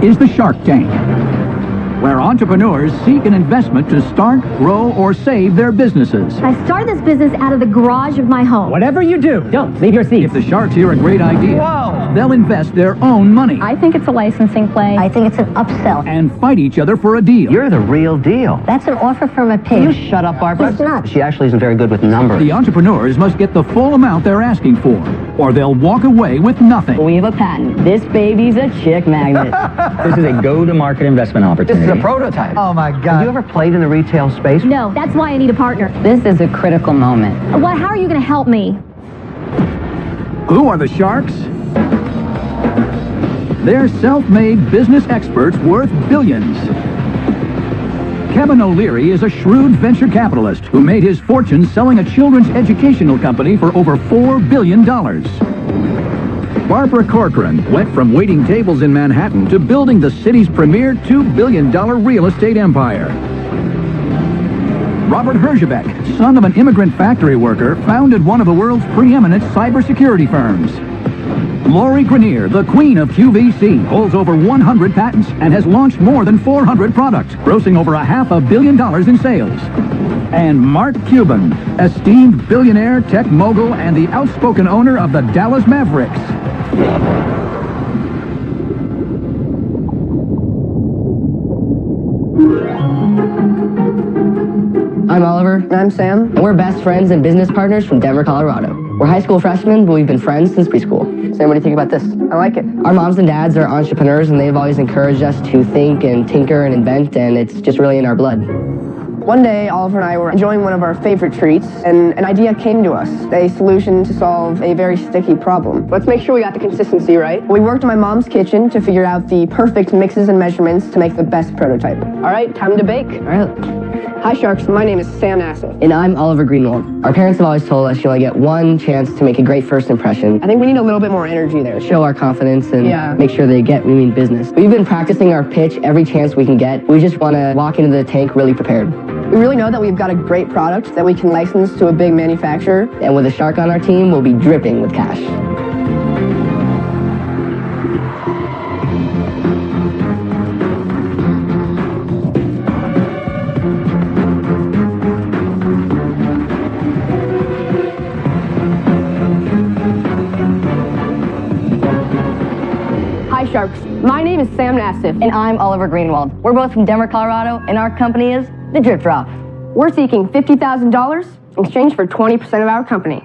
is the Shark Tank, where entrepreneurs seek an investment to start, grow, or save their businesses. I started this business out of the garage of my home. Whatever you do, don't leave your seat. If the Sharks hear a great idea, they'll invest their own money I think it's a licensing play. I think it's an upsell. and fight each other for a deal. You're the real deal. That's an offer from a pig. You shut up, Barbara. It's not. She actually isn't very good with numbers. The entrepreneurs must get the full amount they're asking for, or they'll walk away with nothing. We have a patent. This baby's a chick magnet. This is a go-to-market investment opportunity. This is a prototype. Oh my God. Have you ever played in the retail space? No, that's why I need a partner. This is a critical moment. Well, how are you going to help me? Who are the Sharks? They're self-made business experts worth billions. Kevin O'Leary is a shrewd venture capitalist who made his fortune selling a children's educational company for over $4 billion. Barbara Corcoran went from waiting tables in Manhattan to building the city's premier $2 billion real estate empire. Robert Herjavec, son of an immigrant factory worker, founded one of the world's preeminent cybersecurity firms. Lori Grenier, the queen of QVC, holds over 100 patents and has launched more than 400 products, grossing over $500 million in sales. And Mark Cuban, esteemed billionaire, tech mogul, and the outspoken owner of the Dallas Mavericks. I'm Oliver. And I'm Sam. And we're best friends and business partners from Denver, Colorado. We're high school freshmen, but we've been friends since preschool. Sam, what do you think about this? I like it. Our moms and dads are entrepreneurs, and they've always encouraged us to think and tinker and invent, and it's just really in our blood. One day, Oliver and I were enjoying one of our favorite treats, and an idea came to us, a solution to solve a very sticky problem. Let's make sure we got the consistency right. We worked in my mom's kitchen to figure out the perfect mixes and measurements to make the best prototype. All right, time to bake. All right. Hi, Sharks. My name is Sam Nassif. And I'm Oliver Greenwald. Our parents have always told us you only get one chance to make a great first impression. I think we need a little bit more energy there. Show our confidence and Yeah. make sure they get we mean business. We've been practicing our pitch every chance we can get. We just want to walk into the tank really prepared. We really know that we've got a great product that we can license to a big manufacturer. And with a shark on our team, we'll be dripping with cash. Hi, Sharks. My name is Sam Nassif. And I'm Oliver Greenwald. We're both from Denver, Colorado, and our company is The Drip Drop. We're seeking $50,000 in exchange for 20% of our company.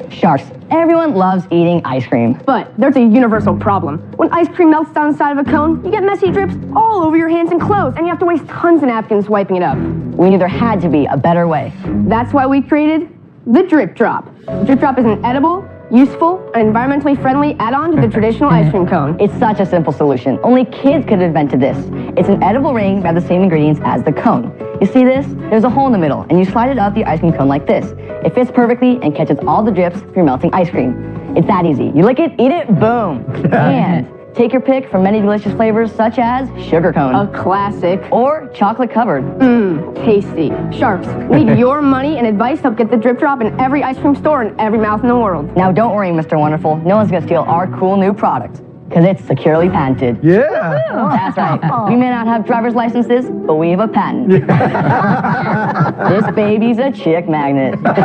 Sharks. Everyone loves eating ice cream. But there's a universal problem. When ice cream melts down the side of a cone, you get messy drips all over your hands and clothes, and you have to waste tons of napkins wiping it up. We knew there had to be a better way. That's why we created the Drip Drop. The Drip Drop is an edible, useful, and environmentally friendly add-on to the traditional ice cream cone. It's such a simple solution. Only kids could have invented this. It's an edible ring by the same ingredients as the cone. You see this? There's a hole in the middle, and you slide it up the ice cream cone like this. It fits perfectly and catches all the drips from your melting ice cream. It's that easy. You lick it, eat it, boom. And take your pick from many delicious flavors such as sugar cone. A classic. Or chocolate covered. Tasty. Sharks, we need your money and advice to help get the Drip Drop in every ice cream store in every mouth in the world. Now don't worry, Mr. Wonderful. No one's gonna steal our cool new product. Because it's securely patented. Yeah. That's right. We may not have driver's licenses, but we have a patent. This baby's a chick magnet. That's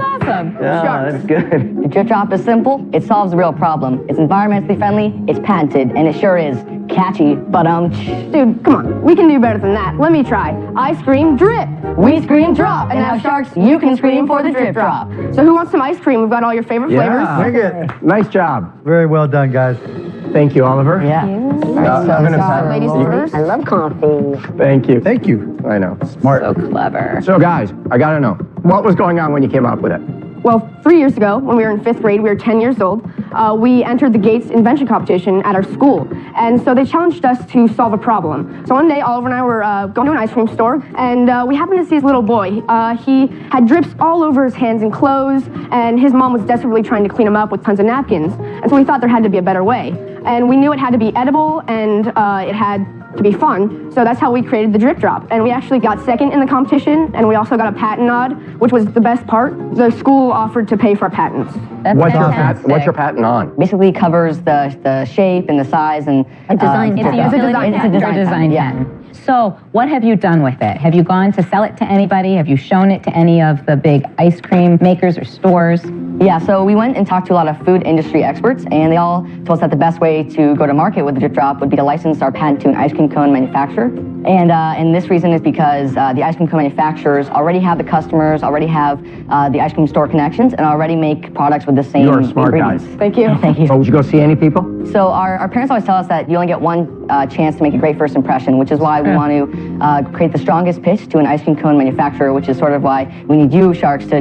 awesome. Yeah, Sharks. that's good. The Drip Drop is simple. It solves the real problem. It's environmentally friendly, it's patented, and it sure is catchy. But Dude, come on. We can do better than that. Let me try. I scream drip. we scream drop. And now, Sharks, you can scream for the Drip Drop. So who wants some ice cream? We've got all your favorite flavors. Bring it. Nice job. Very well done, guys. Thank you, Oliver. Yeah. I'm gonna Sorry, ladies first. I love coffee. Thank you. Thank you. I know. Smart. So clever. So, guys, I gotta know, what was going on when you came up with it? Well, 3 years ago, when we were in 5th grade, we were 10 years old, we entered the Gates invention competition at our school. And so they challenged us to solve a problem. So one day, Oliver and I were going to an ice cream store, and we happened to see this little boy. He had drips all over his hands and clothes, and his mom was desperately trying to clean him up with tons of napkins. And so we thought there had to be a better way. And we knew it had to be edible, and it had to be fun, so that's how we created the Drip Drop. And we actually got second in the competition, and we also got a patent nod, which was the best part. The school also offered to pay for our patents. That's What's fantastic. your patent on? Basically covers the shape and the size and A design it's patent. a design It's a patent. design Yeah. patent. So what have you done with it? Have you gone to sell it to anybody? Have you shown it to any of the big ice cream makers or stores? Yeah, so we went and talked to a lot of food industry experts, and they all told us that the best way to go to market with the drip drop would be to license our patent to an ice cream cone manufacturer. And this reason is because the ice cream cone manufacturers already have the customers, already have the ice cream store connections, and already make products with the same You're smart ingredients. guys. Thank you. Thank you. So, did you go see any people? So our parents always tell us that you only get one chance to make a great first impression, which is why we want to create the strongest pitch to an ice cream cone manufacturer, which is sort of why we need you, Sharks, to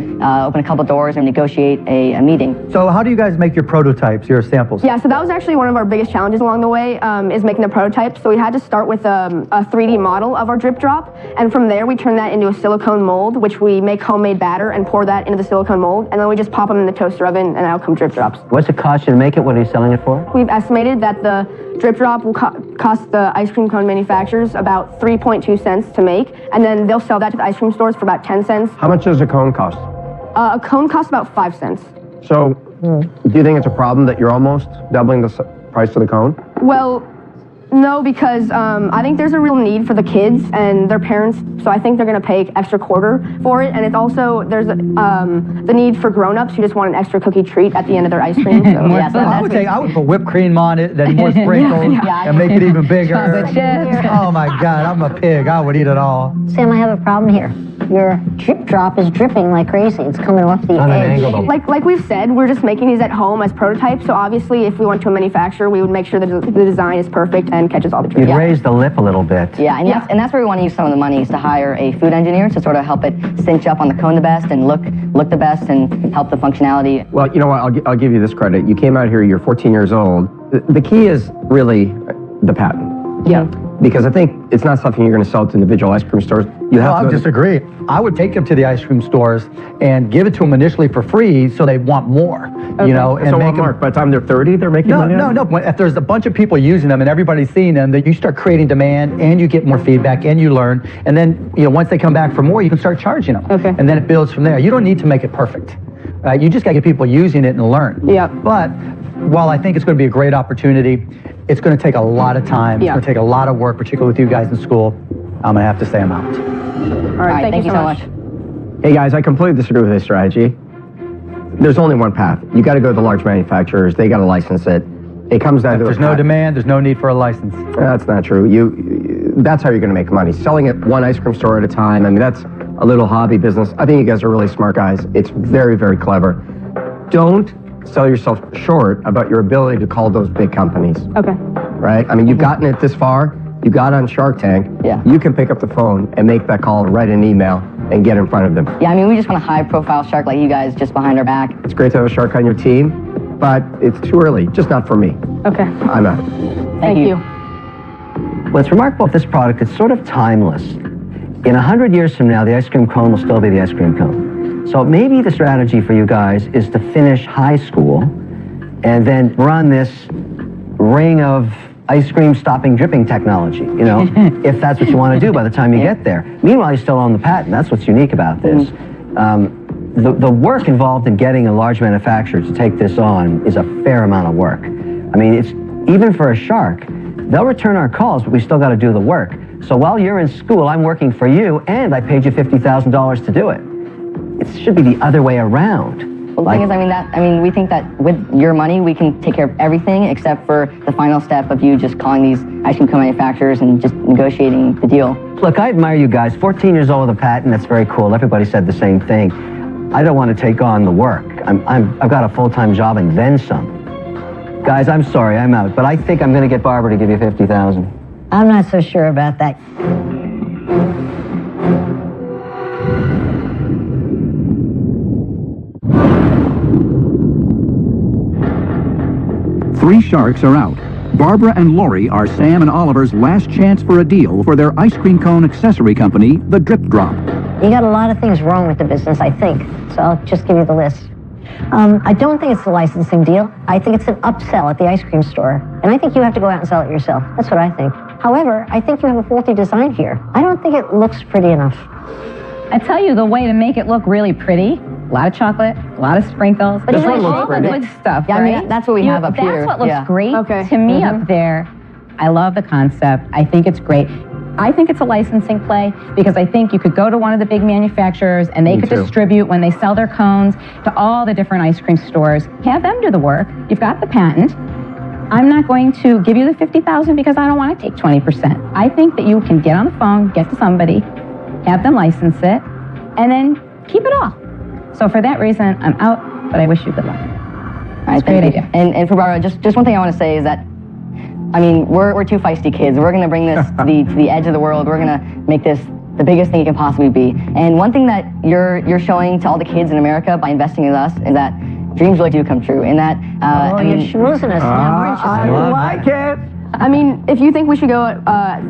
open a couple doors and negotiate a meeting. So how do you guys make your prototypes, your samples? Yeah, so that was actually one of our biggest challenges along the way, is making the prototypes. So we had to start with a 3D model of our drip drop, and from there we turn that into a silicone mold, which we make homemade batter and pour that into the silicone mold, and then we just pop them in the toaster oven, and out come drip drops. What's it cost you to make it? What are you selling it for? We've estimated that the drip drop will cost the ice cream cone manufacturers about 3.2 cents to make, and then they'll sell that to the ice cream stores for about 10 cents. How much does a cone cost? A cone costs about 5 cents. So, do you think it's a problem that you're almost doubling the price of the cone? Well, no, because I think there's a real need for the kids and their parents, so I think they're going to pay extra quarter for it. And it's also, there's the need for grown-ups who just want an extra cookie treat at the end of their ice cream. So. Yeah, so I would put whipped cream on it, then more sprinkles, and make it even bigger. Chocolate chips. Oh my God, I'm a pig. I would eat it all. Sam, I have a problem here. Your drip drop is dripping like crazy. It's coming off the On an edge. angle, though. Like we've said, we're just making these at home as prototypes, so obviously if we went to a manufacturer, we would make sure that the design is perfect and catches all the drips. You'd raise the lip a little bit. Yeah, and that's where we want to use some of the money, is to hire a food engineer to sort of help it cinch up on the cone the best and look the best and help the functionality. Well, you know what? I'll give you this credit. You came out here. You're 14 years old. The key is really the patent. Yeah. Because I think it's not something you're going to sell to individual ice cream stores. You have I to would disagree. I would take them to the ice cream stores and give it to them initially for free, so they want more. You know, and So, make them. Mark, by the time they're 30, they're making money on it? No. If there's a bunch of people using them and everybody's seeing them, that you start creating demand and you get more feedback and you learn. And then, once they come back for more, you can start charging them. Okay. And then it builds from there. You don't need to make it perfect. You just got to get people using it and learn. Yeah. But while I think it's going to be a great opportunity, it's going to take a lot of time. It's Yeah. going to take a lot of work, particularly with you guys in school. I'm going to have to say I'm out. All right, thank you so much. Hey, guys, I completely disagree with this strategy. There's only one path. You got to go to the large manufacturers. They got to license it. It comes down to There's no demand. There's no need for a license. That's not true. That's how you're going to make money. Selling it one ice cream store at a time. I mean, that's a little hobby business. I think you guys are really smart guys. It's very, very clever. Don't sell yourself short about your ability to call those big companies. Okay. Right? I mean, you've gotten it this far. You got on Shark Tank. Yeah. You can pick up the phone and make that call, write an email, and get in front of them. Yeah, I mean, we just want a high-profile shark like you guys just behind our back. It's great to have a shark on your team, but it's too early. Just not for me. Okay. I'm out. Thank you. What's remarkable with this product, it's sort of timeless. In 100 years from now, the ice cream cone will still be the ice cream cone. So maybe the strategy for you guys is to finish high school and then run this ring of ice cream stopping dripping technology, if that's what you want to do by the time you get there. Meanwhile, you still own the patent. That's what's unique about this. The work involved in getting a large manufacturer to take this on is a fair amount of work. I mean, it's even for a shark, they'll return our calls, but we still got to do the work. So while you're in school, I'm working for you, and I paid you $50,000 to do it. It should be the other way around. Well, the thing is, we think that with your money, we can take care of everything except for the final step of you just calling these ice cream cone manufacturers and just negotiating the deal. Look, I admire you guys. 14 years old with a patent, that's very cool. Everybody said the same thing. I don't want to take on the work. I've got a full-time job and then some. Guys, I'm sorry, I'm out, but I think I'm going to get Barbara to give you $50,000. I'm not so sure about that. Three sharks are out. Barbara and Lori are Sam and Oliver's last chance for a deal for their ice cream cone accessory company, the Drip Drop. You got a lot of things wrong with the business, I think. So I'll just give you the list. I don't think it's the licensing deal. I think it's an upsell at the ice cream store. And I think you have to go out and sell it yourself. That's what I think. However, I think you have a faulty design here. I don't think it looks pretty enough. I tell you, the way to make it look really pretty A lot of chocolate, a lot of sprinkles. But This isn't one it looks all good of it? stuff, Yeah, I right? mean, that's what we have up here. That's what looks Yeah. great Okay. to me up there. I love the concept. I think it's great. I think it's a licensing play because I think you could go to one of the big manufacturers and they could distribute when they sell their cones to all the different ice cream stores. Have them do the work. You've got the patent. I'm not going to give you the $50,000 because I don't want to take 20%. I think that you can get on the phone, get to somebody, have them license it, and then keep it all. So for that reason, I'm out, but I wish you good luck. All right, great thank you. idea. And for Barbara, just one thing I want to say is that, I mean, we're two feisty kids. We're going to bring this to the edge of the world. We're going to make this the biggest thing it can possibly be. And one thing that you're showing to all the kids in America by investing in us is that dreams really do come true. And that, I you're mean, schmoozing us now, aren't you? I like it. I mean, if you think we should go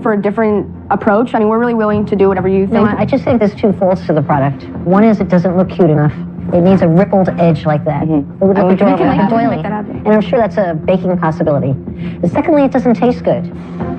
for a different approach, I mean, we're really willing to do whatever you No, think. I just think there's two faults to the product. One is it doesn't look cute enough. It needs a rippled edge like that. It would look adorable, like a doily. And I'm sure that's a baking possibility. And secondly, it doesn't taste good.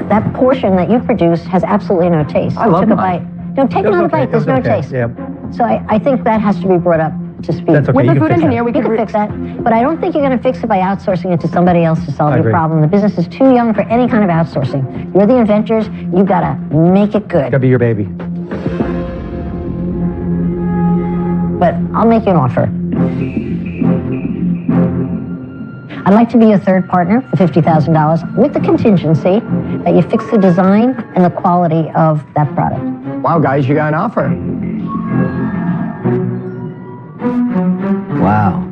That portion that you produce has absolutely no taste. I love Took a mine. bite. No, take another bite. There's no taste. Yeah. So I think that has to be brought up to speed. That's okay. With you the can food fix engineer, we You could can fix that, but I don't think you're going to fix it by outsourcing it to somebody else to solve I your agree. problem. The business is too young for any kind of outsourcing. You're the inventors. You got to make it good. Gotta be your baby. But I'll make you an offer. I'd like to be a third partner for $50,000 with the contingency that you fix the design and the quality of that product. Wow, guys, you got an offer. Wow.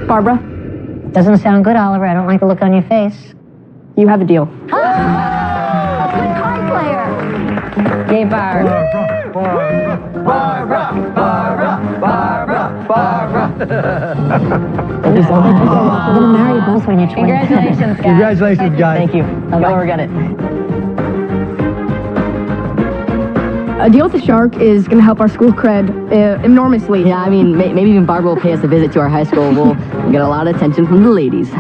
Barbara, Doesn't sound good, Oliver. I don't like the look on your face. you have a deal. Good card player. Yay, Barb. We're going to marry you both when you're 20. Congratulations, guys. Congratulations, guys. thank you. You'll regret it. A deal with the Shark is going to help our school cred enormously. Yeah, I mean, maybe even Barbara will pay us a visit to our high school. We'll get a lot of attention from the ladies.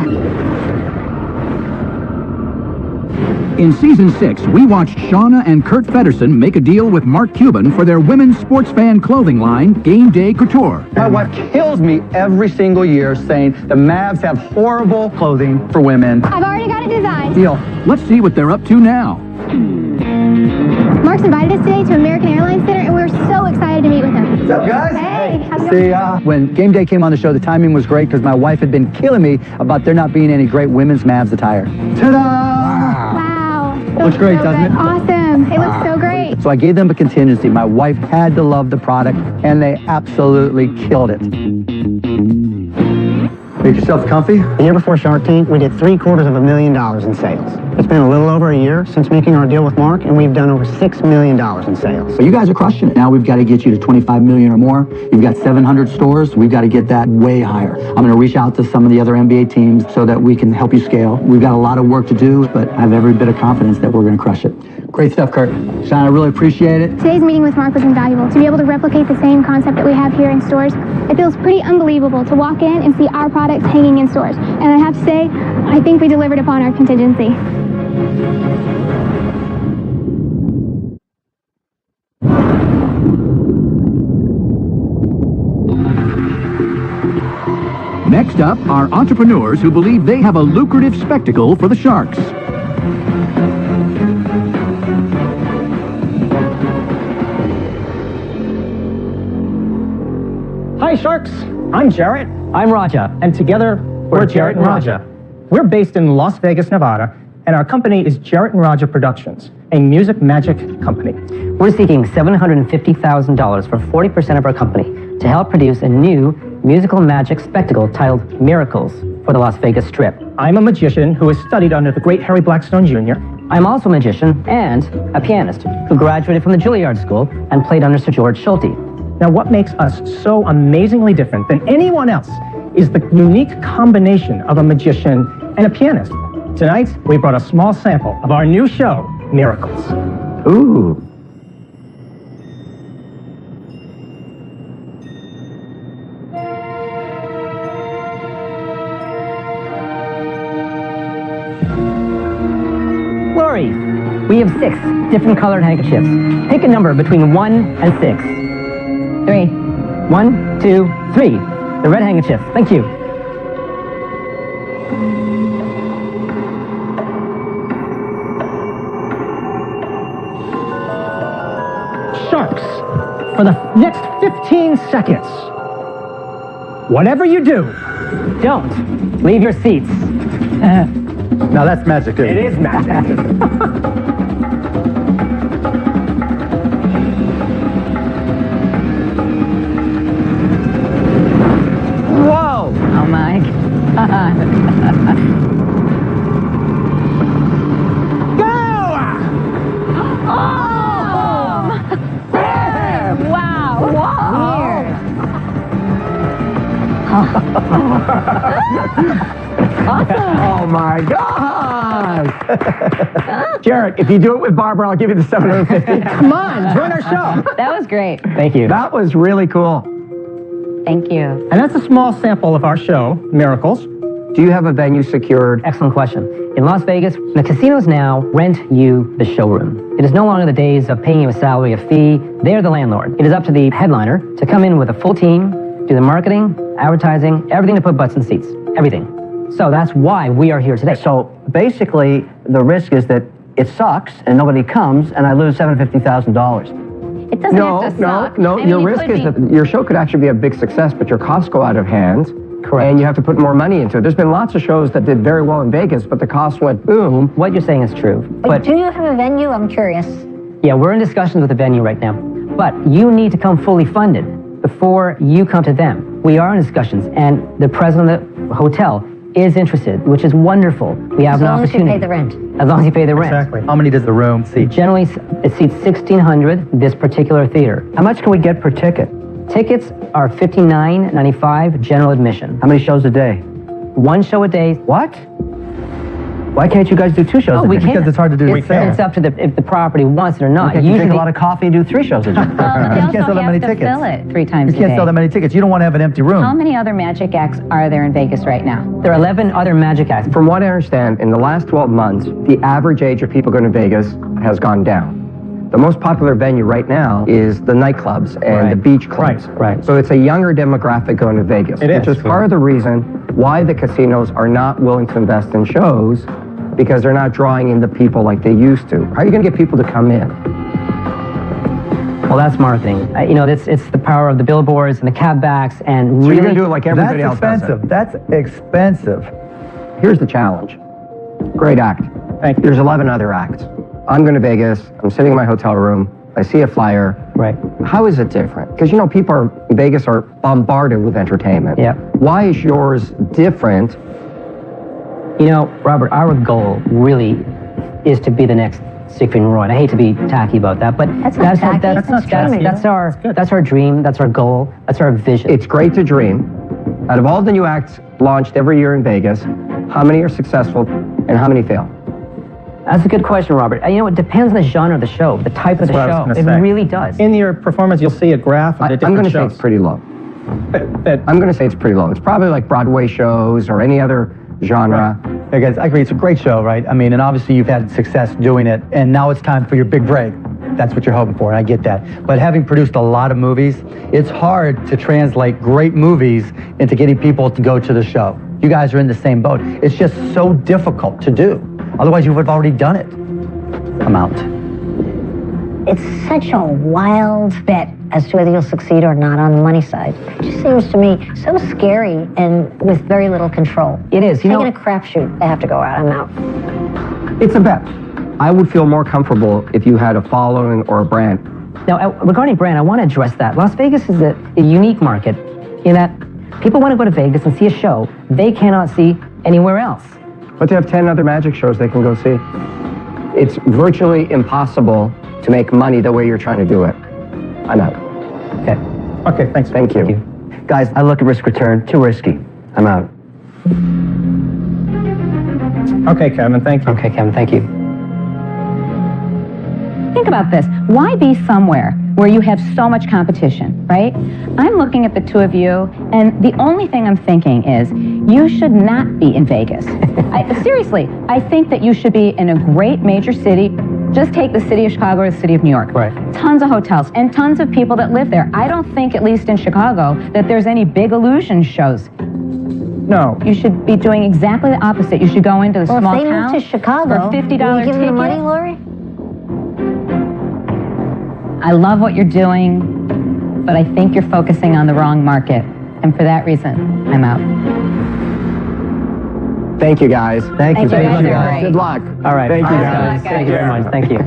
In Season 6, we watched Shauna and Kurt Federson make a deal with Mark Cuban for their women's sports fan clothing line, Game Day Couture. My wife kills me every single year saying the Mavs have horrible clothing for women. I've already got it designed. Deal. Let's see what they're up to now. Mark's invited us today to American Airlines Dinner, and we're so excited to meet with him. What's up, guys? Hey, how's it going? See, when Game Day came on the show, the timing was great because my wife had been killing me about there not being any great women's Mavs attire. Ta-da! Wow. It Looks great, so doesn't good. it? Awesome. It looks so great. So I gave them a contingency. My wife had to love the product, and they absolutely killed it. Make yourself comfy. The year before Shark Tank, we did $750,000 in sales. It's been a little over a year since making our deal with Mark, and we've done over $6 million in sales. So you guys are crushing it. Now we've got to get you to 25 million or more. You've got 700 stores. We've got to get that way higher. I'm going to reach out to some of the other NBA teams so that we can help you scale. We've got a lot of work to do, but I have every bit of confidence that we're going to crush it. Great stuff, Kurt. Sean, I really appreciate it. Today's meeting with Mark was invaluable. To be able to replicate the same concept that we have here in stores, it feels pretty unbelievable to walk in and see our products hanging in stores. And I have to say, I think we delivered upon our contingency. Next up are entrepreneurs who believe they have a lucrative spectacle for the Sharks. Hi, Sharks. I'm Jarrett. I'm Raja. And together, we're Jarrett and Raja. We're based in Las Vegas, Nevada, and our company is Jarrett and Raja Productions, a music magic company. We're seeking $750,000 for 40% of our company to help produce a new musical magic spectacle titled Miracles for the Las Vegas Strip. I'm a magician who has studied under the great Harry Blackstone Jr. I'm also a magician and a pianist who graduated from the Juilliard School and played under Sir George Solti. Now, what makes us so amazingly different than anyone else is the unique combination of a magician and a pianist. Tonight, we brought a small sample of our new show, Miracles. Ooh. Lori, We have 6 different colored handkerchiefs. Pick a number between 1 and 6. 3. 1, 2, 3. The red handkerchief. Thank you. Sharks, for the next 15 seconds. Whatever you do, don't leave your seats. Now that's magic, dude. It is magic. Whoa! Oh my God. Go! Oh! Wow! Awesome. Oh my God! Jared, if you do it with Barbara, I'll give you the 750. Come on, join our show. That was great. Thank you. That was really cool. Thank you. And that's a small sample of our show, Miracles. Do you have a venue secured? Excellent question. In Las Vegas, the casinos now rent you the showroom. It is no longer the days of paying you a salary, a fee. They're the landlord. It is up to the headliner to come in with a full team, do the marketing, advertising, everything to put butts in seats. Everything. So that's why we are here today. So basically, the risk is that it sucks and nobody comes and I lose $750,000. It doesn't have to suck. No. I mean, Your risk is that your show could actually be a big success, but your costs go out of hand. Correct. And you have to put more money into it. There's been lots of shows that did very well in Vegas, but the cost went boom. What you're saying is true. But do you have a venue? I'm curious. Yeah, we're in discussions with the venue right now. But you need to come fully funded before you come to them. We are in discussions, and the president of the hotel is interested, which is wonderful. We have an opportunity. As long as you pay the rent. As long as you pay the rent. Exactly. How many does the room seat? Generally, it seats 1,600, this particular theater. How much can we get per ticket? Tickets are $59.95 general admission. How many shows a day? 1 show a day. What? Why can't you guys do 2 shows a day? We can't. Because it's hard to do. It's up to if the property wants it or not. Okay, you drink a lot of coffee and do 3 shows a day. Well, but they You can't also sell that many have to tickets. fill it 3 times You can't a day. sell that many tickets. You don't want to have an empty room. How many other magic acts are there in Vegas right now? There are 11 other magic acts. From what I understand, in the last 12 months, the average age of people going to Vegas has gone down. The most popular venue right now is the nightclubs and the beach clubs. Right. So it's a younger demographic going to Vegas. It which is part of the reason why the casinos are not willing to invest in shows, because they're not drawing in the people like they used to. How are you going to get people to come in? Well, that's marketing. It's the power of the billboards and the cab-backs and So really... you're going to do it like everybody else does it. That's expensive. Here's the challenge. Great act. Thank you. There's 11 other acts. I'm going to Vegas. I'm sitting in my hotel room. I see a flyer. Right. How is it different? Because, people in Vegas are bombarded with entertainment. Yeah. Why is yours different? Robert, our goal really is to be the next Siegfried and Roy. I hate to be tacky about that, but that's our dream, that's our goal, that's our vision. It's great to dream. Out of all the new acts launched every year in Vegas, how many are successful and how many fail? That's a good question, Robert. It depends on the genre of the show, the type of the show. It really does. In your performance, you'll see a graph of the I'm different going to say shows. it's pretty low. I'm going to say it's pretty low. It's probably like Broadway shows or any other genre. Hey guys, I agree. It's a great show, right? I mean, and obviously you've had success doing it, and now it's time for your big break. That's what you're hoping for, and I get that. But having produced a lot of movies, it's hard to translate great movies into getting people to go to the show. You guys are in the same boat. It's just so difficult to do. Otherwise, you would have already done it. I'm out. It's such a wild bet as to whether you'll succeed or not on the money side. It just seems to me so scary and with very little control. It is. Taking a crapshoot, they have to go out. I'm out. It's a bet. I would feel more comfortable if you had a following or a brand. Now, regarding brand, I want to address that. Las Vegas is a unique market in that people want to go to Vegas and see a show they cannot see anywhere else. But they have 10 other magic shows they can go see. It's virtually impossible to make money the way you're trying to do it. I'm out. Okay. Okay, thanks. Thank you. Guys, I look at risk return, too risky. I'm out. Okay, Kevin, thank you. Okay, Kevin, thank you. Think about this. Why be somewhere where you have so much competition, right? I'm looking at the two of you, and the only thing I'm thinking is you should not be in Vegas. Seriously, I think that you should be in a great major city, Just take the city of Chicago or the city of New York. Right. Tons of hotels and tons of people that live there. I don't think, at least in Chicago, that there's any big illusion shows. No. You should be doing exactly the opposite. You should go into the small Well, if they town move to Chicago, for $50 will you give ticket. them the money, Lori? I love what you're doing, but I think you're focusing on the wrong market. And for that reason, I'm out. Thank you, guys. Thank you. Thank you, guys are great. Good luck. All right. Thank you, Good guys. luck, guys. Thank you very much. Thank you.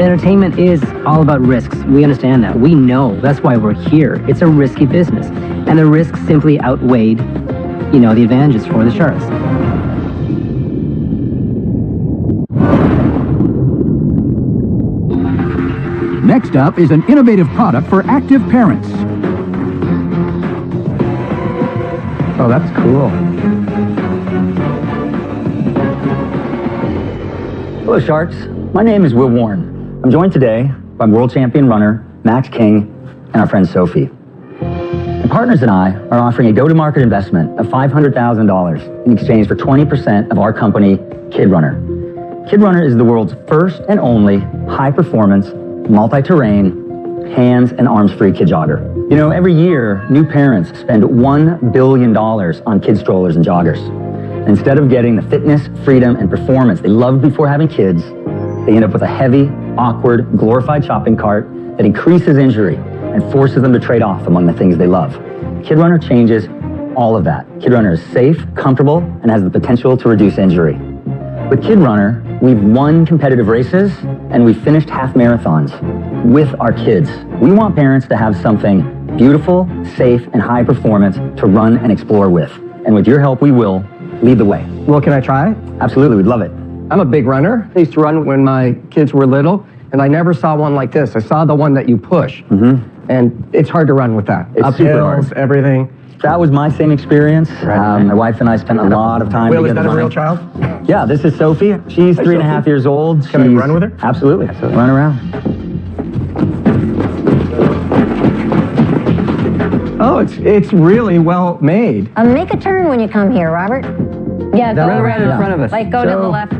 Entertainment is all about risks. We understand that. We know. That's why we're here. It's a risky business. And the risks simply outweighed, the advantages for the Sharks. Next up is an innovative product for active parents. Oh, that's cool. Hello, Sharks. My name is Will Warren. I'm joined today by world champion runner Max King and our friend Sophie. My partners and I are offering a go-to-market investment of $500,000 in exchange for 20% of our company, Kid Runner. Kid Runner is the world's first and only high-performance, multi-terrain, hands and arms-free kid jogger. Every year, new parents spend $1 billion on kid strollers and joggers. Instead of getting the fitness, freedom, and performance they loved before having kids, they end up with a heavy, awkward, glorified shopping cart that increases injury and forces them to trade off among the things they love. Kid Runner changes all of that. Kid Runner is safe, comfortable, and has the potential to reduce injury. With Kid Runner, we've won competitive races and we've finished half marathons with our kids. We want parents to have something beautiful, safe, and high performance to run and explore with. And with your help, we will lead the way. Well, can I try? Absolutely, we'd love it. I'm a big runner. I used to run when my kids were little, and I never saw one like this. I saw the one that you push, and it's hard to run with that. It's super hard. Everything. That was my same experience. My wife and I spent a lot of time Will, together. is that a real running. child? Yeah, this is Sophie. She's 3.5 years old. Can I run with her? Absolutely. Run around. Oh, it's really well made. Make a turn when you come here, Robert. Yeah, go Right in around. front of us. Like, go to the left.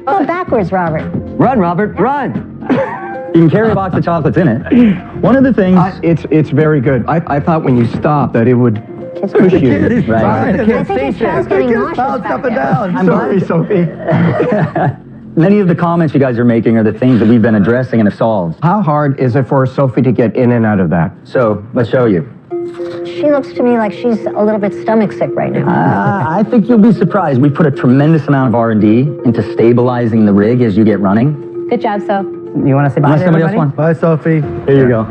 Go backwards, Robert. Run, Robert, run. You can carry a box of chocolates in it. One of the things... It's very good. I thought when you stopped that it would push you. Right. I think his child's getting nauseous back there. I'm sorry, Sophie. Many of the comments you guys are making are the things that we've been addressing and have solved. How hard is it for Sophie to get in and out of that? So, let's show you. She looks to me like she's a little bit stomach sick right now. I think you'll be surprised. We put a tremendous amount of R&D into stabilizing the rig as you get running. Good job, So. You want to say bye to Somebody else everybody? wants? Bye, Sophie. Here you go.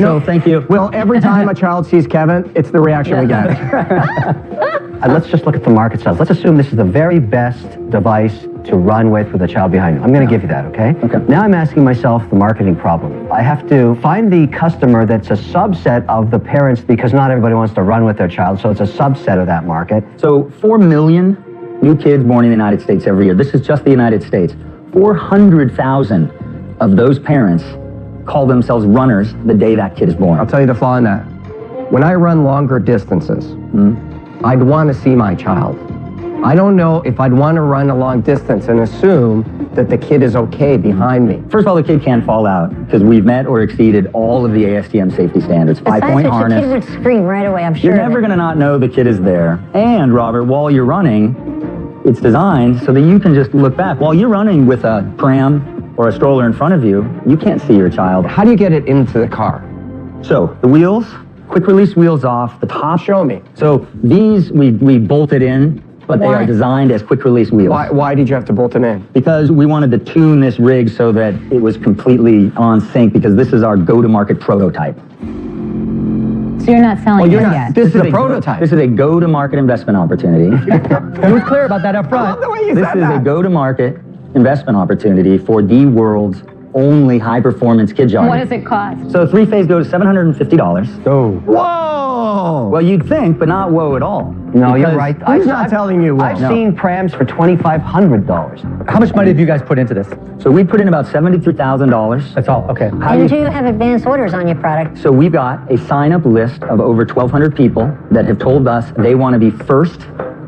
So, thank you. Well, every time a child sees Kevin, it's the reaction we get. Let's just look at the market size. Let's assume this is the very best device to run with a child behind you. I'm going to give you that, okay? Okay. Now I'm asking myself the marketing problem. I have to find the customer that's a subset of the parents because not everybody wants to run with their child, so it's a subset of that market. So 4 million new kids born in the United States every year. This is just the United States. 400,000 of those parents call themselves runners the day that kid is born. I'll tell you the flaw in that. When I run longer distances, I'd want to see my child. I don't know if I'd want to run a long distance and assume that the kid is okay behind me. First of all, the kid can't fall out because we've met or exceeded all of the ASTM safety standards. Besides 5-point which, harness. the kid would scream right away, I'm sure. You're never going to not know the kid is there. And Robert, while you're running, it's designed so that you can just look back. While you're running with a pram or a stroller in front of you, you can't see your child. How do you get it into the car? So the wheels, quick release wheels off, the top. Show me. So these we bolted in, but they are designed as quick release wheels. Why did you have to bolt it in? Because we wanted to tune this rig so that it was completely on sync because this is our go-to-market prototype. So you're not selling it yet. This is a prototype. This is a go-to-market investment opportunity. He was clear about that up front. This is a go-to-market investment opportunity for the world's only high-performance kid jogger. What does it cost? So three-phase go to $750. Oh. Whoa! Well, you'd think, but not whoa at all. No, you're Because right. Who's not telling you what? I've seen prams for $2,500. How much money have you guys put into this? So we put in about $73,000. That's all. Okay. And do you have advance orders on your product? So we've got a sign-up list of over 1,200 people that have told us they want to be first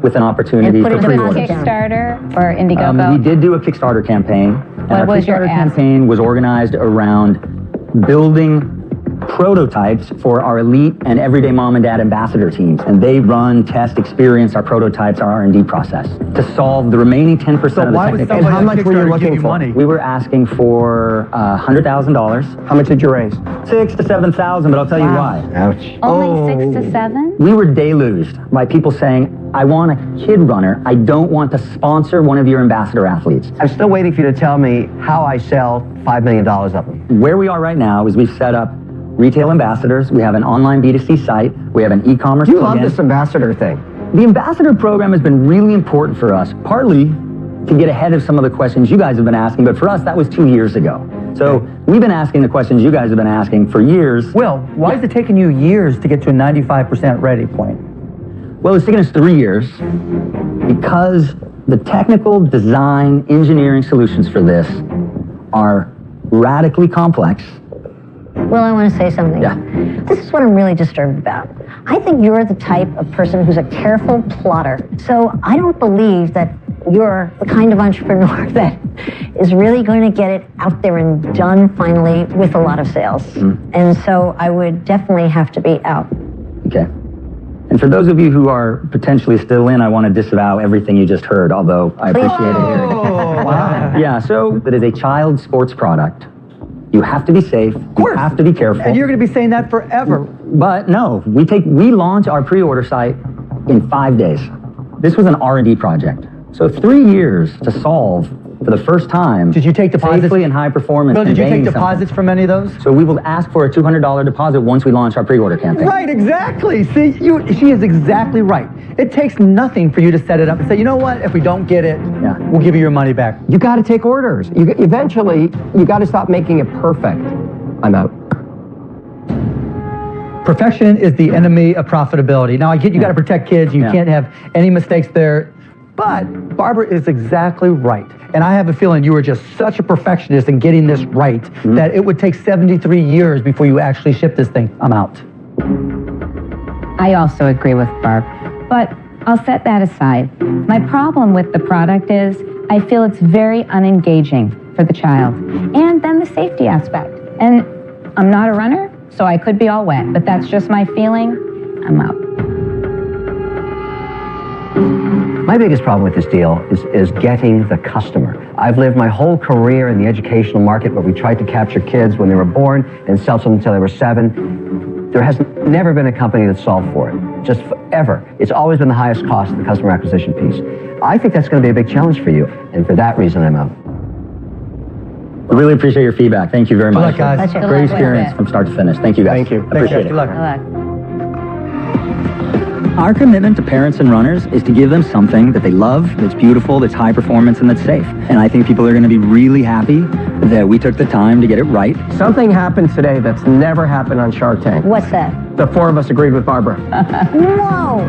with an opportunity And for put it in pre-orders. Kickstarter or Indiegogo? We did do a Kickstarter campaign. And What our was your Kickstarter ask? campaign was organized around building prototypes for our elite and everyday mom and dad ambassador teams, and they run, test, experience our prototypes, our R&D process to solve the remaining 10% of the technical. And how much were you looking for? We were asking for $100,000. How much did you raise? 6,000 to 7,000, but I'll tell you why. Ouch. Only 6 to 7? We were deluged by people saying, I want a kid runner. I don't want to sponsor one of your ambassador athletes. I'm still waiting for you to tell me how I sell $5 million of them. Where we are right now is we've set up retail ambassadors. We have an online B2C site. We have an e-commerce You plugin. love this ambassador thing. The ambassador program has been really important for us, partly to get ahead of some of the questions you guys have been asking, but for us, that was 2 years ago. So we've been asking the questions you guys have been asking for years. Will, why is it taking you years to get to a 95% ready point? Well, it's taken us 3 years because the technical design engineering solutions for this are radically complex. Well, I want to say something. Yeah. This is what I'm really disturbed about. I think you're the type of person who's a careful plotter. So I don't believe that you're the kind of entrepreneur that is really going to get it out there and done finally with a lot of sales. And so I would definitely have to be out. Okay. And for those of you who are potentially still in, I want to disavow everything you just heard, although I appreciate it hearing it. Wow. Yeah, so it is a child sports product. You have to be safe. You have to be careful. And you're going to be saying that forever. But no, we launch our pre-order site in 5 days. This was an R&D project. So 3 years to solve for the first time. Did you take deposits? Safely and high performance. Bill, did you take conveying deposits something. from any of those? So we will ask for a $200 deposit once we launch our pre-order campaign. Right, exactly. See, she is exactly right. It takes nothing for you to set it up and say, you know what, if we don't get it, we'll give you your money back. You got to take orders. Eventually, you got to stop making it perfect. I'm out. Perfection is the enemy of profitability. Now, I get you got to protect kids. You can't have any mistakes there. But Barbara is exactly right. And I have a feeling you were just such a perfectionist in getting this right that it would take 73 years before you actually ship this thing. I'm out. I also agree with Barb, but I'll set that aside. My problem with the product is I feel it's very unengaging for the child. And then the safety aspect. And I'm not a runner, so I could be all wet, but that's just my feeling. I'm out. My biggest problem with this deal is getting the customer. I've lived my whole career in the educational market where we tried to capture kids when they were born and sell them until they were 7. There has never been a company that solved for it, just ever. It's always been the highest cost, the customer acquisition piece. I think that's going to be a big challenge for you, and for that reson, I'm out. I really appreciate your feedback. Thank you very much. Good luck, guys. Great experience from start to finish. Thank you, guys. Thank you. I appreciate it. Good luck. Our commitment to parents and runners is to give them something that they love, that's beautiful, that's high performance, and that's safe. And I think people are going to be really happy that we took the time to get it right. Something happened today that's never happened on Shark Tank. What's that? The 4 of us agreed with Barbara. Whoa!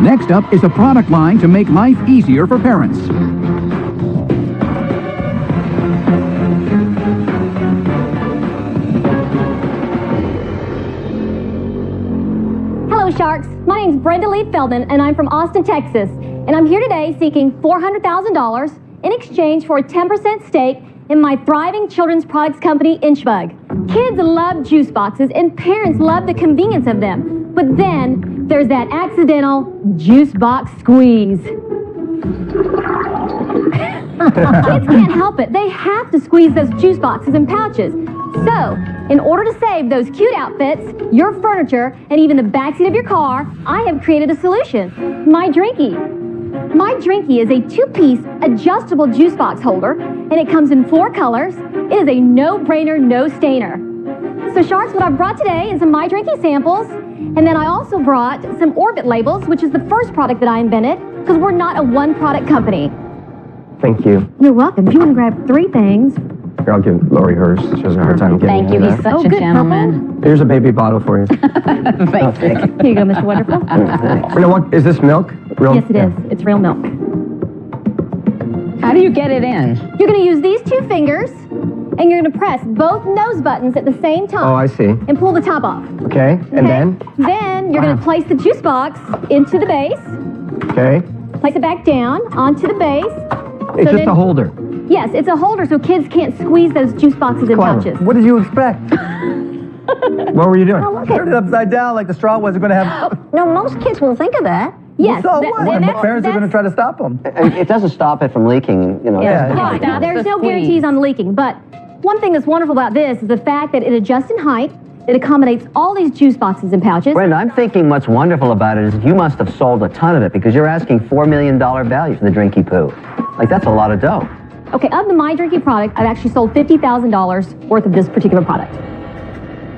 Next up is a product line to make life easier for parents. Hello, Sharks. My name's Brenda Lee Feldman, and I'm from Austin, Texas. And I'm here today seeking $400,000 in exchange for a 10% stake in my thriving children's products company, Inchbug. Kids love juice boxes, and parents love the convenience of them. But then there's that accidental juice box squeeze. Kids can't help it. They have to squeeze those juice boxes and pouches. So, in order to save those cute outfits, your furniture, and even the backseat of your car, I have created a solution. My Drinky. My Drinky is a 2-piece adjustable juice box holder, and it comes in 4 colors. It is a no-brainer, no-stainer. So, Sharks, what I brought today is some My Drinky samples, and then I also brought some Orbit labels, which is the first product that I invented, because we're not a one-product company. Thank you. You're welcome. If you want to grab 3 things. Here, I'll give Lori hers. She has a hard time getting Thank you. in He's there. such a gentleman. Here's a baby bottle for you. Thank you. Here you go, Mr. Wonderful. You know what? Is this milk? Real? Yes, it is. It's real milk. How do you get it in? You're going to use these two fingers, and you're going to press both nose buttons at the same time. Oh, I see. And pull the top off. Okay, and then? Then you're going to place the juice box into the base. Okay. Place it back down onto the base. It's just a holder. Yes, it's a holder so kids can't squeeze those juice boxes and pouches. What did you expect? What were you doing? Oh, look Turn it upside down like the straw wasn't going to have... No, most kids will think of that. Yes. So what? And parents are going to try to stop them. It doesn't stop it from leaking, you know. Right. There's no guarantees on leaking, but one thing that's wonderful about this is the fact that it adjusts in height. It accommodates all these juice boxes and pouches. Brenda, I'm thinking what's wonderful about it is you must have sold a ton of it because you're asking $4 million value for the Drinky Poo. Like, that's a lot of dough. Okay, of the My Drinky product, I've actually sold $50,000 worth of this particular product.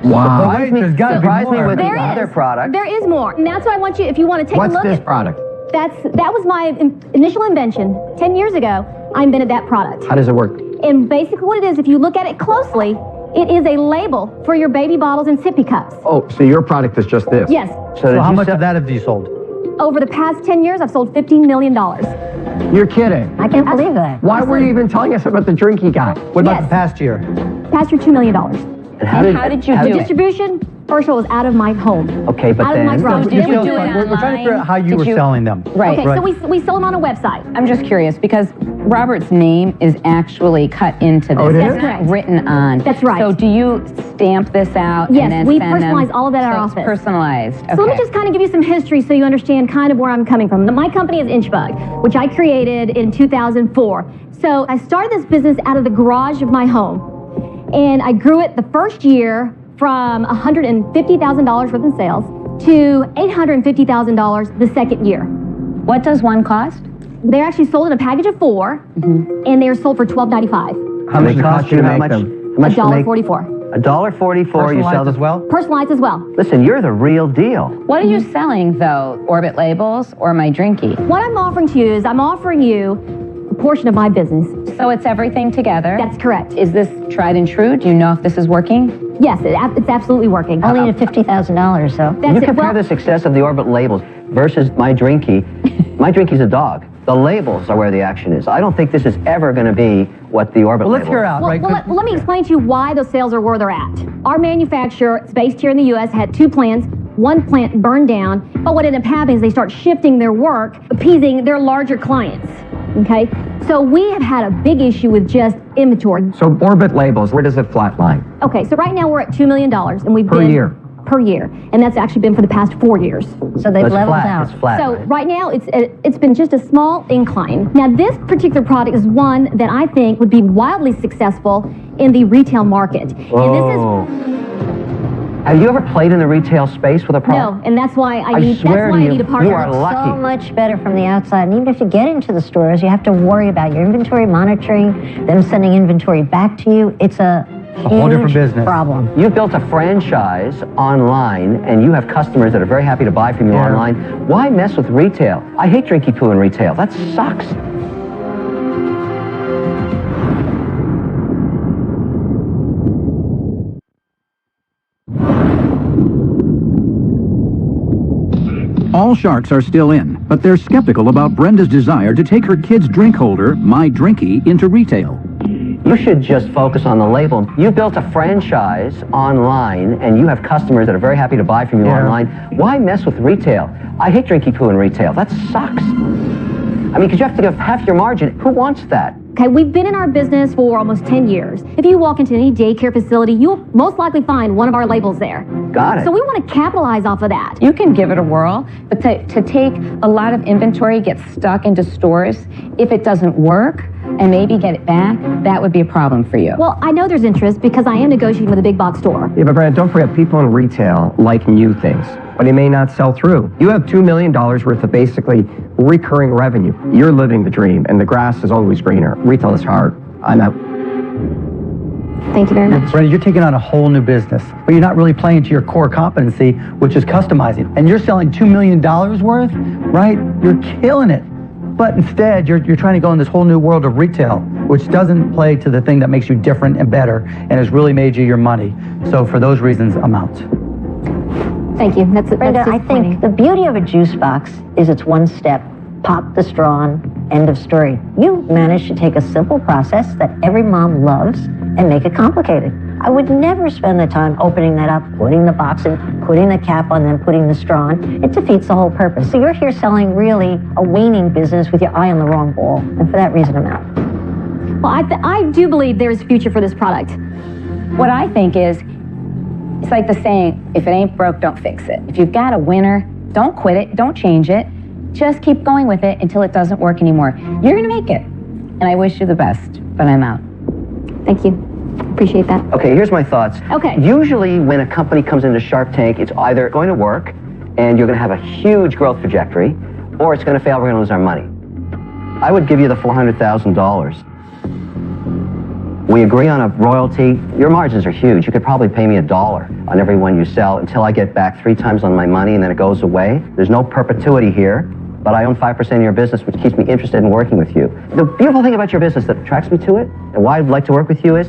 Wow. There's got to be more. With the other product. There is more, and that's why I want you, if you want to take a look What's this at product? that was my initial invention. 10 years ago, I invented that product. How does it work? And basically what it is, if you look at it closely, it is a label for your baby bottles and sippy cups. Oh, so your product is just this? Yes. So how much of that have you sold? Over the past 10 years, I've sold $15 million. You're kidding. I can't believe that. Why were you even telling us about the Drinky guy? What about the past year? Past year, $2 million. And how did you do it? Distribution, first of all, was out of my home. Okay, but out of my garage. Did you do it We're trying to online? figure out how you were selling them. Right. Okay, so we sold them on a website. I'm just curious because Robert's name is actually cut into this. Oh, it is? It's That's not correct. written on. That's right. So do you stamp this out Yes, and then we send personalize them? all of that at our So it's office. personalized. Okay. So let me just kind of give you some history so you understand kind of where I'm coming from. My company is Inchbug, which I created in 2004. So I started this business out of the garage of my home. And I grew it the first year from $150,000 worth in sales to $850,000 the second year. What does one cost? They're actually sold in a package of 4, and they're sold for $12.95. How much it cost you to make them? How much to make? $1.44. $1.44 you sell as well? Personalized as well. Listen, you're the real deal. What are you selling though? Orbit labels or My Drinky? What I'm offering to you is I'm offering you a portion of my business. So it's everything together? That's correct. Is this tried and true? Do you know if this is working? Yes, it's absolutely working. Only at $50,000, so. You compare the success of the Orbit labels versus My Drinky. My Drinky's a dog. The labels are where the action is. I don't think this is ever going to be what the Orbit Well, let's label hear is. out, Well, right? let me explain to you why those sales are where they're at. Our manufacturer, it's based here in the U.S., had 2 plants. One plant burned down, but what ended up happening is they start shifting their work, appeasing their larger clients. Okay? So we have had a big issue with just inventory. So Orbit labels, where does it flatline? Okay, so right now we're at $2 million, and we've Per been... year? Per year, and that's actually been for the past 4 years. So they've leveled out. It's flat. So right now, it's been just a small incline. Now, this particular product is one that I think would be wildly successful in the retail market. Oh. And this is Have you ever played in the retail space with a product? no, and that's why I need swear to you, a partner. you are lucky. So much better from the outside. And even if you get into the stores, you have to worry about your inventory monitoring, them sending inventory back to you. It's a whole different huge business. problem. You've built a franchise online, and you have customers that are very happy to buy from you online. Why mess with retail? I hate Drinky Poo in retail. That sucks. All sharks are still in, but they're skeptical about Brenda's desire to take her kid's drink holder, My Drinky, into retail. You should just focus on the label. You built a franchise online, and you have customers that are very happy to buy from you online. Why mess with retail? I hate Drinky Poo in retail. That sucks. I mean, because you have to give half your margin. Who wants that? Okay, we've been in our business for almost 10 years. If you walk into any daycare facility, you'll most likely find one of our labels there. Got it. So we want to capitalize off of that. You can give it a whirl, but to take a lot of inventory, get stuck into stores, if it doesn't work, and maybe get it back, that would be a problem for you. Well, I know there's interest because I am negotiating with a big box store. Yeah, but Brenda, don't forget, people in retail like new things, but it may not sell through. You have $2 million worth of basically recurring revenue. You're living the dream, and the grass is always greener. Retail is hard. I'm out. Thank you very much. Brenda, you're taking on a whole new business, but you're not really playing to your core competency, which is customizing. And you're selling $2 million worth, right? You're killing it. But instead, you're trying to go in this whole new world of retail, which doesn't play to the thing that makes you different and better and has really made you your money. So for those reasons, I'm out. Thank you. That's Brenda, I think the beauty of a juice box is it's one step. Pop the straw on, End of story. You managed to take a simple process that every mom loves and make it complicated. I would never spend the time opening that up, putting the box in, putting the cap on, then putting the straw on. It defeats the whole purpose. So you're here selling really a waning business with your eye on the wrong ball. And for that reason, I'm out. Well, I do believe there is future for this product. What I think is, it's like the saying, if it ain't broke, don't fix it. If you've got a winner, don't quit it, don't change it. Just keep going with it until it doesn't work anymore. You're going to make it. And I wish you the best, but I'm out. Thank you. Appreciate that. Okay, here's my thoughts. Okay. Usually when a company comes into Shark Tank, it's either going to work and you're going to have a huge growth trajectory, or it's going to fail, we're going to lose our money. I would give you the $400,000. We agree on a royalty. Your margins are huge. You could probably pay me $1 on every one you sell until I get back 3 times on my money and then it goes away. There's no perpetuity here, but I own 5% of your business, which keeps me interested in working with you. The beautiful thing about your business that attracts me to it, and why I'd like to work with you is,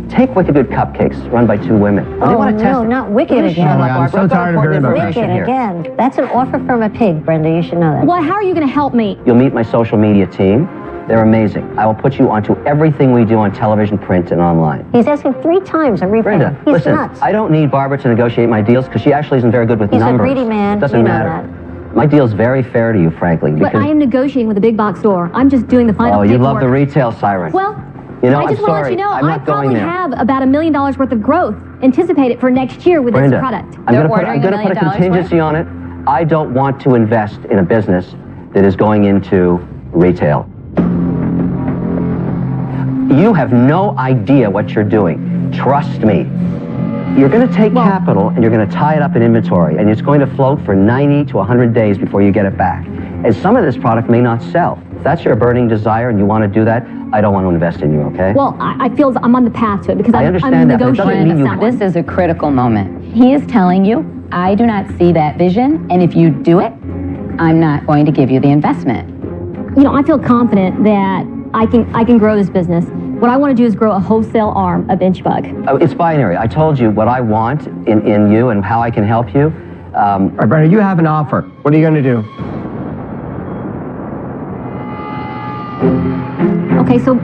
take Wicked Good Cupcakes, run by 2 women. Oh, no, not Wicked again. I'm so tired of hearing about Wicked again. That's an offer from a pig, Brenda. You should know that. Well, how are you going to help me? You'll meet my social media team. They're amazing. I will put you onto everything we do on television, print, and online. He's asking 3 times. I'm repaying. Brenda, He's listen, nuts. I don't need Barbara to negotiate my deals because she actually isn't very good with He's numbers. a greedy man. It doesn't You know matter. that. My deal's very fair to you, frankly. But Because, I am negotiating with a big box store. I'm just doing the final oh, you paperwork. love the retail siren. Well, you know, I just I'm want to let sorry. you know, I'm I not going probably there. have about $1 million worth of growth anticipated for next year with Brenda, this product. I'm going to put a contingency on it. I don't want to invest in a business that is going into retail. You have no idea what you're doing. Trust me. You're going to take capital and you're going to tie it up in inventory, and it's going to float for 90 to 100 days before you get it back. And some of this product may not sell. If that's your burning desire and you want to do that, I don't want to invest in you, okay? Well, I feel I'm on the path to it because I I'm understand that, but it doesn't negotiating mean with someone. This is a critical moment. He is telling you, I do not see that vision, and if you do it, I'm not going to give you the investment. You know, I feel confident that I can grow this business. What I want to do is grow a wholesale arm of Inchbug. Oh, it's binary. I told you what I want in you and how I can help you. All right, Brenda, you have an offer. What are you going to do? Okay, so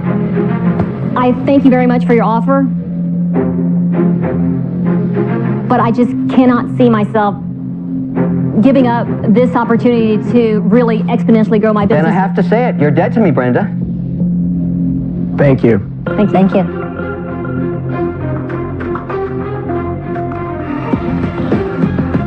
I thank you very much for your offer, but I just cannot see myself giving up this opportunity to really exponentially grow my business. Then I have to say it. You're dead to me, Brenda. Thank you. Thank you.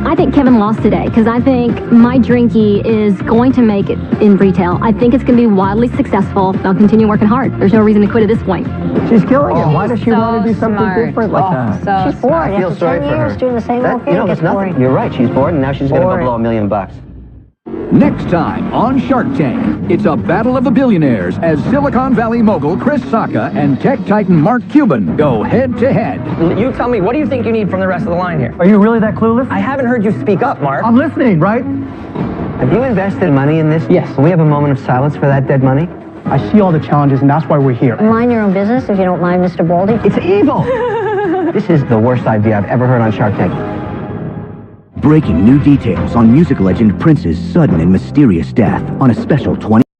I think Kevin lost today because I think my Drinky is going to make it in retail. I think it's going to be wildly successful. I'll continue working hard. There's no reason to quit at this point. She's killing it. Why does she want to do something different like that? She's bored. I feel After sorry 10 for years her. doing the same old thing, You know, it there's gets nothing. boring. You're right. She's bored, and now she's going to go Boring. blow $1 million. Next time on Shark Tank, it's a battle of the billionaires as Silicon Valley mogul Chris Sacca and tech titan Mark Cuban go head-to-head. You tell me, what do you think you need from the rest of the line here? Are you really that clueless? I haven't heard you speak up, Mark. I'm listening, right? Have you invested money in this? Yes. Can we have a moment of silence for that dead money? I see all the challenges, and that's why we're here. Mind your own business, if you don't mind, Mr. Baldy. It's evil! This is the worst idea I've ever heard on Shark Tank. Breaking new details on music legend Prince's sudden and mysterious death on a special 20